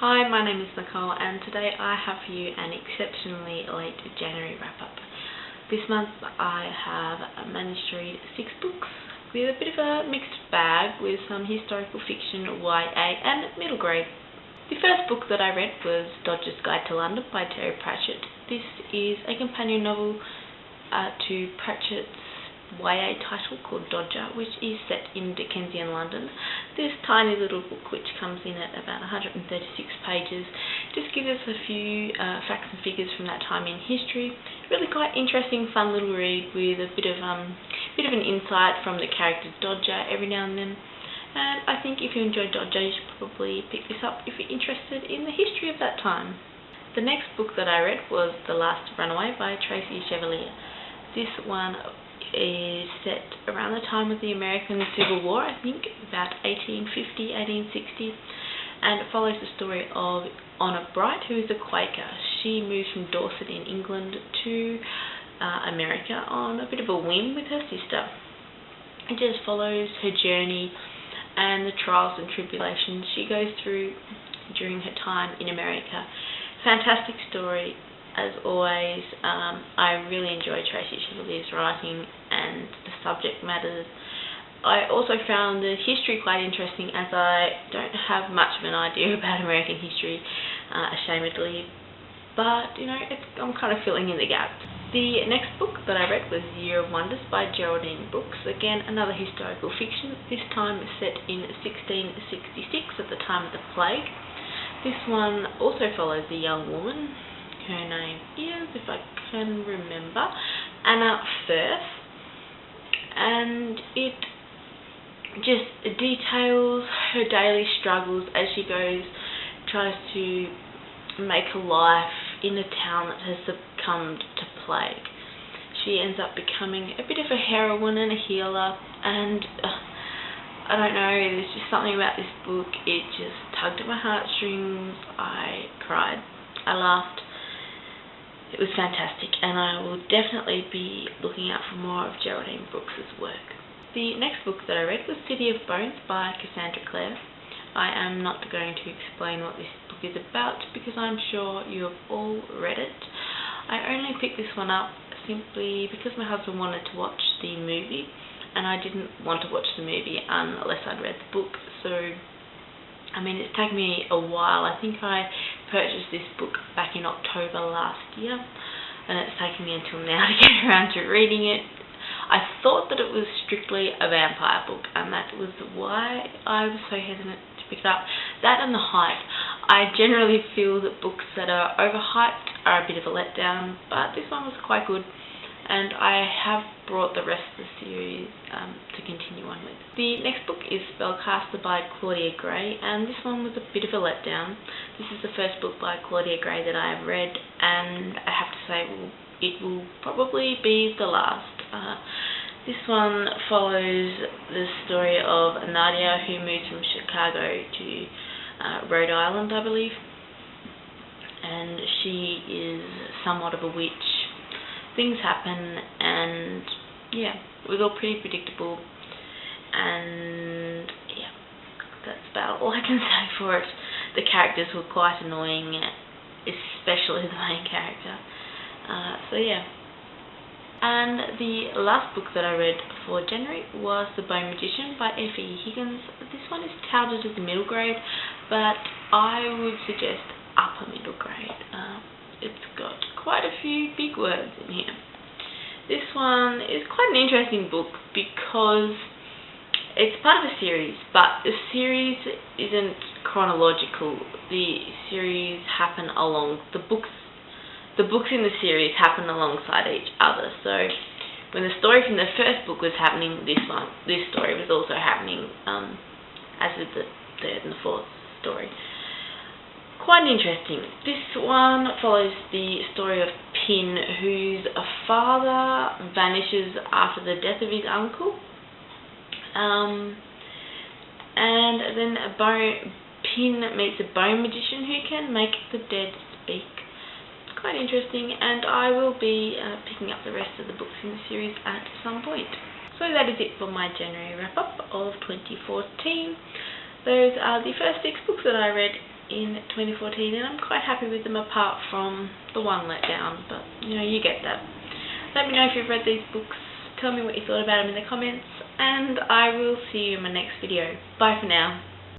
Hi, my name is Nicole and today I have for you an exceptionally late January wrap-up. This month I have managed to read 6 books with a bit of a mixed bag with some historical fiction, YA and middle grade. The first book that I read was Dodger's Guide to London by Terry Pratchett. This is a companion novel to Pratchett's YA title called Dodger, which is set in Dickensian London. This tiny little book, which comes in at about 136 pages, just gives us a few facts and figures from that time in history. Really quite interesting, fun little read with a bit of an insight from the character Dodger every now and then. And I think if you enjoyed Dodger, you should probably pick this up if you're interested in the history of that time. The next book that I read was The Last Runaway by Tracy Chevalier. This one is set around the time of the American Civil War, I think, about 1850, 1860, and it follows the story of Honor Bright, who is a Quaker. She moves from Dorset in England to America on a bit of a whim with her sister. It just follows her journey and the trials and tribulations she goes through during her time in America. Fantastic story. As always, I really enjoy Tracy Chevalier's writing and the subject matters. I also found the history quite interesting, as I don't have much of an idea about American history, ashamedly, but I'm kind of filling in the gaps. The next book that I read was Year of Wonders by Geraldine Brooks. Again, another historical fiction, this time set in 1666 at the time of the plague. This one also follows a young woman. Her name is, if I can remember, Anna Firth, and it just details her daily struggles as she tries to make a life in a town that has succumbed to plague. She ends up becoming a bit of a heroine and a healer, and I don't know, there's just something about this book, it just tugged at my heartstrings. I cried, I laughed. It was fantastic, and I will definitely be looking out for more of Geraldine Brooks' work. The next book that I read was City of Bones by Cassandra Clare. I am not going to explain what this book is about because I'm sure you have all read it. I only picked this one up simply because my husband wanted to watch the movie, and I didn't want to watch the movie unless I'd read the book. So it's taken me a while. I think I purchased this book back in October last year, and it's taken me until now to get around to reading it. I thought that it was strictly a vampire book, and that was why I was so hesitant to pick it up. That and the hype. I generally feel that books that are overhyped are a bit of a letdown, but this one was quite good, and I have brought the rest of the series to continue on with. The next book is Spellcaster by Claudia Gray, and this one was a bit of a letdown. This is the first book by Claudia Gray that I have read, and I have to say it will probably be the last. This one follows the story of Nadia, who moves from Chicago to Rhode Island, I believe, and she is somewhat of a witch. Things happen, and it was all pretty predictable, and that's about all I can say for it. The characters were quite annoying, especially the main character. And the last book that I read for January was The Bone Magician by F.E. Higgins. This one is touted as middle grade, but I would suggest upper middle grade. It's got quite a few big words in here. This one is quite an interesting book because it's part of a series, but the series isn't chronological. The series happen along the books in the series happen alongside each other. So when the story from the first book was happening, this story was also happening, as with the third and the fourth story. Quite interesting. This one follows the story of Pin, whose father vanishes after the death of his uncle, and then Pin meets a bone magician who can make the dead speak. It's quite interesting, and I will be picking up the rest of the books in the series at some point. So that is it for my January wrap-up of 2014. Those are the first 6 books that I read in 2014, and I'm quite happy with them apart from the one letdown, but you know, you get that. Let me know if you've read these books, tell me what you thought about them in the comments, and I will see you in my next video. Bye for now.